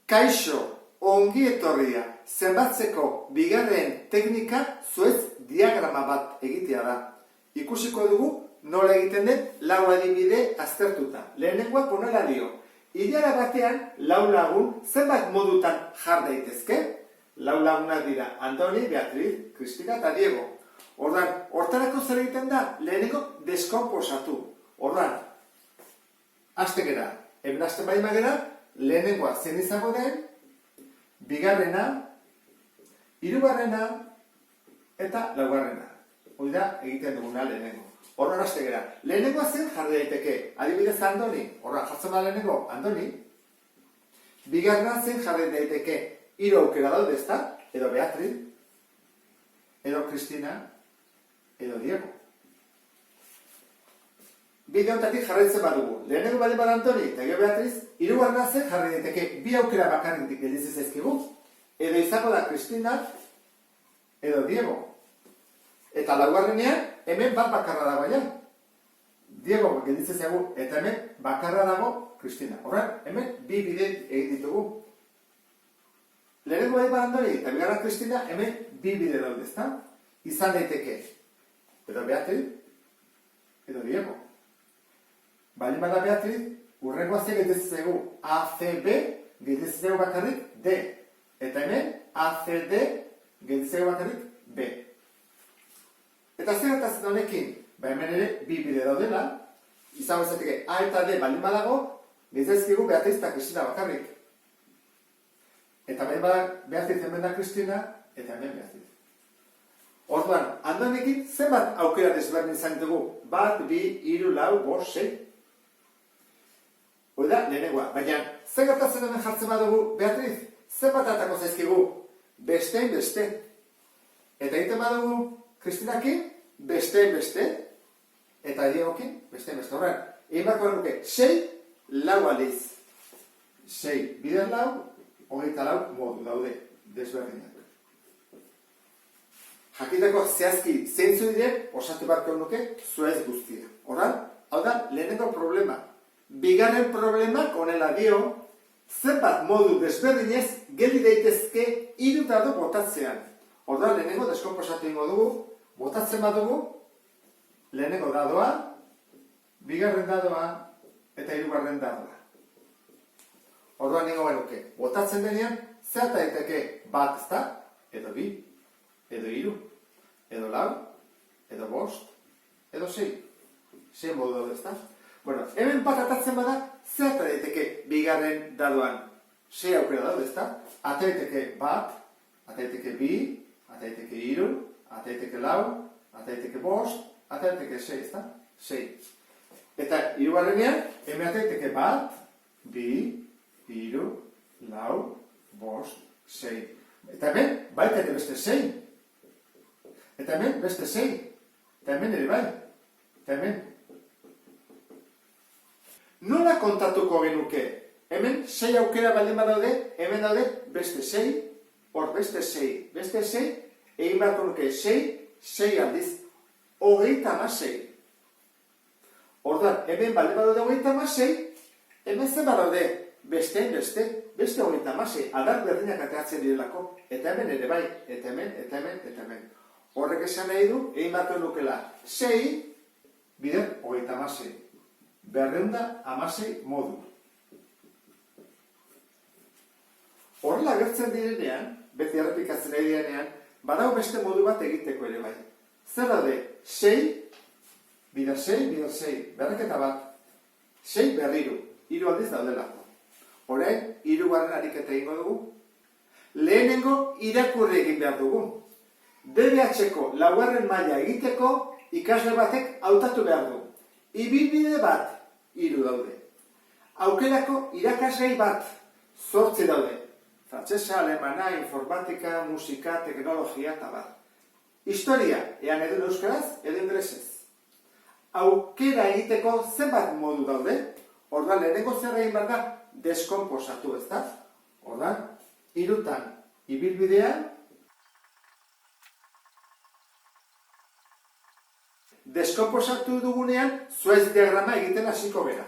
Kaixo, ongi etorria zenbatzeko bigarren teknika zuez diagrama bat egitea da. Ikusiko dugu nola egiten den lau adibide aztertuta. Lehenengoak honela dio. Ilara batean lau lagun zenbat modutan jar daitezke? Lau lagunak dira Antoni, Beatriz, Cristina eta Diego. Hortarako zer egiten da? Lehenengo deskonposatu. Hastegera, hemen hasten baimagera, lehenengoa zen izango den, bigarrena, hirugarrena eta laugarrena. Hori da egiten duguna lehenengo. Horran hastegera, lehenengoa zen jarri daiteke, adibidez Antoni, horran jartzen da lehenengo Antoni, bigarrena zen jarri daiteke, hiru aukera daude ezta, edo Beatriz, edo Cristina, edo Diego. Bide honetatik jarraitzen badugu. Lehenengo baldin bada Antoni eta gero Beatriz, hirugarrena zen jarri daiteke bi aukera bakarrik gelditzen zaizkigu, edo izango da Cristina, edo Diego. Eta laugarrenean, hemen bat bakarra dago ja. Diego gelditzen zaigu, eta hemen bakarra dago Cristina. Horren, hemen bi bide egin ditugu. Lehenengo baldin bada Antoni eta bigarren Cristina, hemen bi bide daude, ezta? Izan daiteke, edo Beatriz, edo Diego. Baldin bada Beatriz, urrengoa ze gelditzen zaigu ACB, gelditzen zaigu bakarrik D. Eta hemen ACD, gelditzen zaigu bakarrik B. Eta zer gertatzen honekin? Hemen ere bi bide daudela, izango izateke A eta D baldin badago, gelditzen zaigu Beatriz eta Cristina bakarrik. Eta baldin bada Beatriz hemen da Cristina, eta hemen Beatriz. Orduan, Andonekin zenbat aukera desberdin izan ditugu? 1, 2, 3, 4, 5, 6. Hori da, lehenengoa. Baina, zer gertatzen hemen jartzen badugu, Beatriz, zenbat atako zaizkigu? Besteen beste. Eta egiten badugu, Kristinakin, besteen beste. Eta Diegokin, besteen beste. Horren, egin bako nuke, 6, lau aldiz. 6, bider lau, 24 modu daude, desberdinak. Jakiteko zehazki zeintzu diren, osatu barko nuke, zuez guztia. Horren, hau da, lehenengo problema. Bigarren problemak honela dio, zenbat modu desberdinez geldi daitezke hiru dado botatzean. Orduan, lehenengo deskonposatu ingo dugu, botatzen badugu, lehenengo dadoa, bigarren dadoa eta hirugarren dadoa. Orduan ingo benuke, botatzen denean, zer daiteke bat, ezta? Edo bi, edo hiru, edo lau, edo bost, edo 6. 6 modu daude, ezta? Bueno, hemen bat atatzen bada, zer daiteke bigarren dadoan? 6 aukera daude, ezta? Daiteke bat, daiteke bi, daiteke hiru, daiteke lau, daiteke bost, daiteke 6, ezta? 6. Eta hirugarrenean, hemen daiteke bat, bi, hiru, lau, bost, 6. Eta hemen, baita ere beste 6. Eta hemen, beste 6. Eta hemen ere bai. Eta hemen. Nola kontatuko genuke? Hemen 6 aukera baldin badaude, hemen daude beste 6, hor beste 6, beste 6, egin beharko nuke 6, 6 aldiz, 36. Orduan, hemen baldin badaude 36, hemen zen badaude beste 36, adar berdinak ateratzen direlako, eta hemen ere bai, eta hemen, eta hemen, eta hemen. Horrek esan nahi du, egin beharko nukela 6, bider 36. 216 modu. Horrela gertzen direnean, beti errepikatzen ari direnean, badau beste modu bat egiteko ere bai. Zer daude? 6, bider 6, berreketa bat. 6 berriru, 3 aldiz daudelako. Orain, 3. ariketa egingo dugu. Lehenengo irakurri egin behar dugu. DBH-ko 4. maila egiteko ikasle batek hautatu behar du. Ibilbide bat, 3 daude. Aukerako irakaslei bat, 8 daude. Frantsesa, alemana, informatika, musika, teknologia eta bat. Historia, ean edo euskaraz, edo ingelesez. Aukera egiteko zenbat modu daude. Orduan, lehenengo zer egin behar da, deskonposatu, ezta? Orduan, 3 ibilbidean, deskonposatu dugunean, zuez diagrama egiten hasiko gara.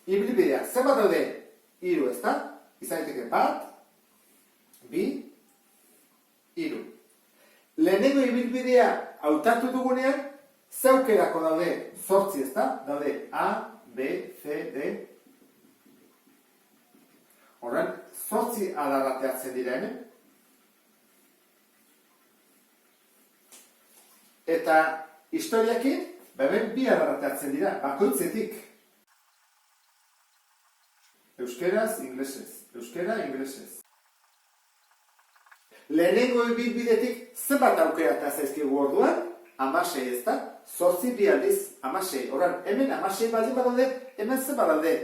Ibilbidea, zenbat daude? 3, ezta? izan daiteke 1, 2, 3. Lehenengo ibilbidea hautatu dugunean, ze aukerako daude 8, ezta? Daude A, B, C, D. Horren, 8 adarrate hartzen dira hemen. Eta historiakin, hemen 2 adarrate hartzen dira, bakoitzetik. Euskeraz, inglesez. Euskera, inglesez. Lehenengo ibilbidetik zenbat aukerata zaizkigu orduan? 16, ezta? 8 2 aldiz 16. Horren, hemen 16 baldin badaude, hemen zenbat daude?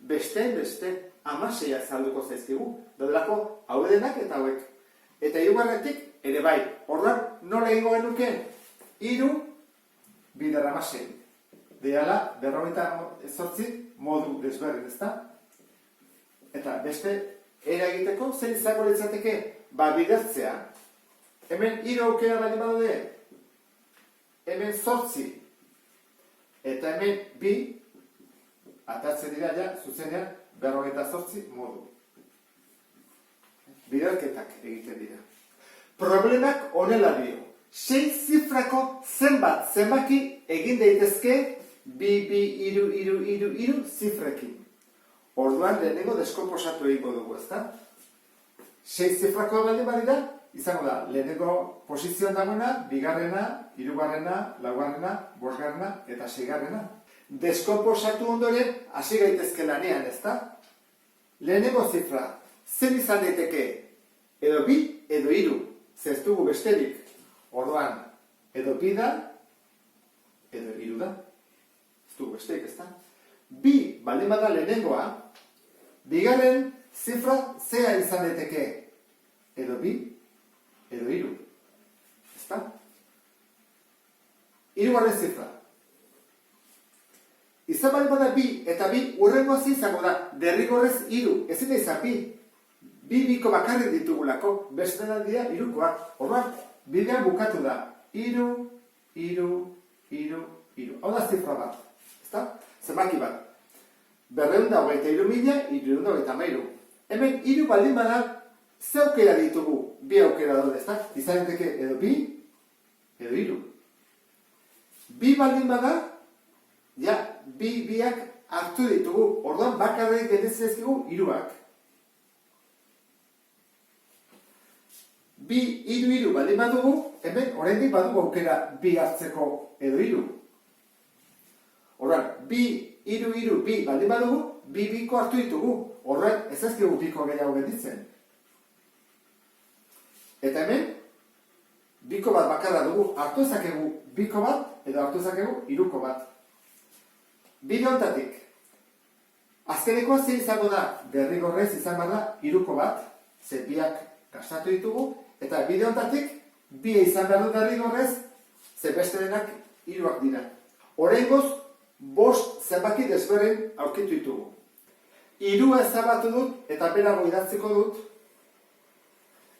Beste 16 salduko zaizkigu. Daudelako haudenak eta hauek. Eta hirugarretik ere bai. Orduan, nola egingo genuke? 3 bider 16. Deala, 48 modu desberdin, ezta? Eta beste era egiteko, zer izango litzateke? Bidertzea. Hemen 3 aukera baldin badaude. Hemen 8. Eta hemen 2. Atatzen dira ja, zuzenean, 48 modu. Biderketak egiten dira. Problemak honela dio. 6 zifrako zenbaki egin daitezke 2, 2, 3, 3, 3 zifrekin. Orduan lehenengo deskomposatu egingo dugu, ezta? 6 zifrakoa baldin badira, izango da, lehenengo posizioan dagoena, 2., 3., 4., 5. eta 6. Deskomposatu ondoren, hasi gaitezke lanean, ezta? Lehenengo zifra, zer izan daiteke? Edo 2, edo 3, ez dugu besterik. Orduan, edo 2 da, edo 3 da. Ez dugu besterik, ezta? 2 baldin bada lehenengoa, 2. zifra zea izan daiteke? Edo 2, edo 3. Ezta? 3. zifra. Izan baldin bada 2 eta 2 urrengoa izango da, derrigorrez 3, ezin da izan 2. 2 biko bakarrik ditugulako, beste dira 3koak. Orduan, bidea bukatu da. 3, 3, 3, 3. Hau da zifra bat. Ezta? Zenbaki bat. 223.333. Hemen 3 baldin bada, ze aukera ditugu? 2 aukera daude, ezta? Izan daiteke edo 2, edo 3. 2 baldin bada, ja, 2 hartu ditugu. Orduan bakarrik genezkezkigu 3ak. 2, 3, 3 baldin badugu, hemen oraindik badugu aukera 2 hartzeko edo 3. Orduan, 2, 3, 3, 2 baldin badugu, 2 biko hartu ditugu. Horren, ez ezkigu biko gehiago gelditzen. Eta hemen, biko bat bakarra dugu, hartu ezakegu biko bat, edo hartu ezakegu 3ko bat. Bide hontatik, azkenekoa ze izango da, derrigorrez izan bada 3ko bat, ze 2ak gastatu ditugu, eta bide hontatik, 2 izan behar du derrigorrez, ze beste denak 3ak dira. Oraingoz, 5 zenbaki desberdin aurkitu ditugu. 3 ezabatu dut eta berago idatziko dut.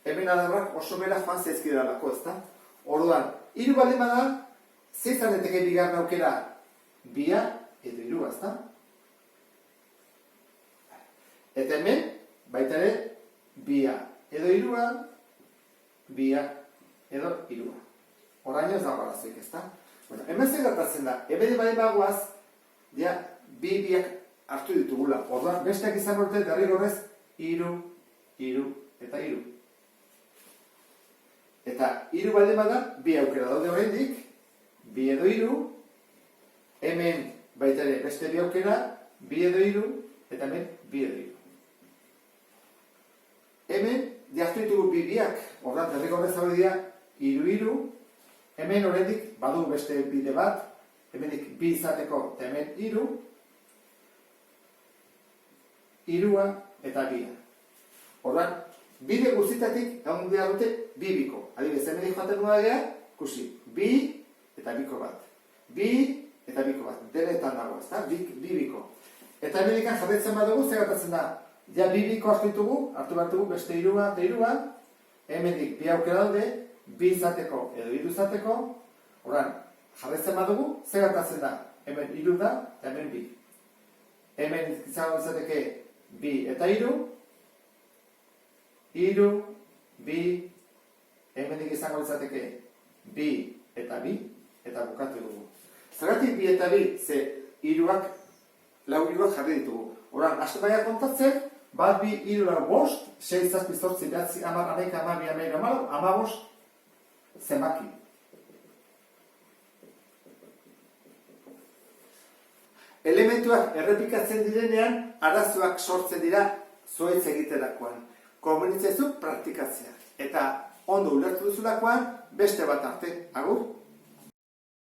Hemen adarrak oso bera joan zaizkidalako, ezta? Orduan, 3 baldin bada, ze izan daiteke bigarren aukera? 2 edo 3, ezta? Eta hemen, baita ere, 2 edo 3, 2 edo 3. Oraino ez dago arazoik, ezta? Bueno, hemen zer gertatzen da, ebede bai bagoaz, ja, 2ak hartu ditugula. Orduan, besteak izan urte derrigorrez 3, 3 eta 3. Eta 3 baldin bada, 2 aukera daude oraindik, 2 edo 3, hemen baita ere beste 2 aukera, 2 edo 3, eta hemen 2 edo 3. Hemen, hartu ditugu 2ak, orduan, derrigorrez hau dira 3, 3, hemen oraindik badu beste bide bat, hemenik 2 izateko eta hemen 3, 3 eta 2. Orduan, bide guztitatik egon behar dute 2 biko. Adibidez, hemenik joaten nua gea, ikusi, 2 eta biko bat. 2 eta biko bat. Denetan dago, ezta? 2 biko. Eta hemenikan jarretzen badugu, zer gertatzen da? Ja 2 biko hartu ditugu, hartu bat dugu beste 3 eta 3, hemenik 2 aukera daude, 2 izateko edo 3 izateko, orduan, jarretzen badugu, zer gertatzen da? Hemen 3 da, eta hemen 2. Hemen izango izateke 2 eta 3, 3, 2, hemendik izango litzateke 2 eta 2, eta bukatu dugu. Zergatik 2 eta 2, ze 3ak, lau 3ak jarri ditugu. Horan, haste baina kontatzen, 1, 2, 3, 4, 5, 6, 7, 8, 9, 10, 11, 12, 13, 14, 15 zenbaki. Elementuak errepikatzen direnean, arazoak sortzen dira zuhaitz egiterakoan. Komunitzaizu praktikatzea. Eta ondo ulertu duzulakoan, beste bat arte. Agur?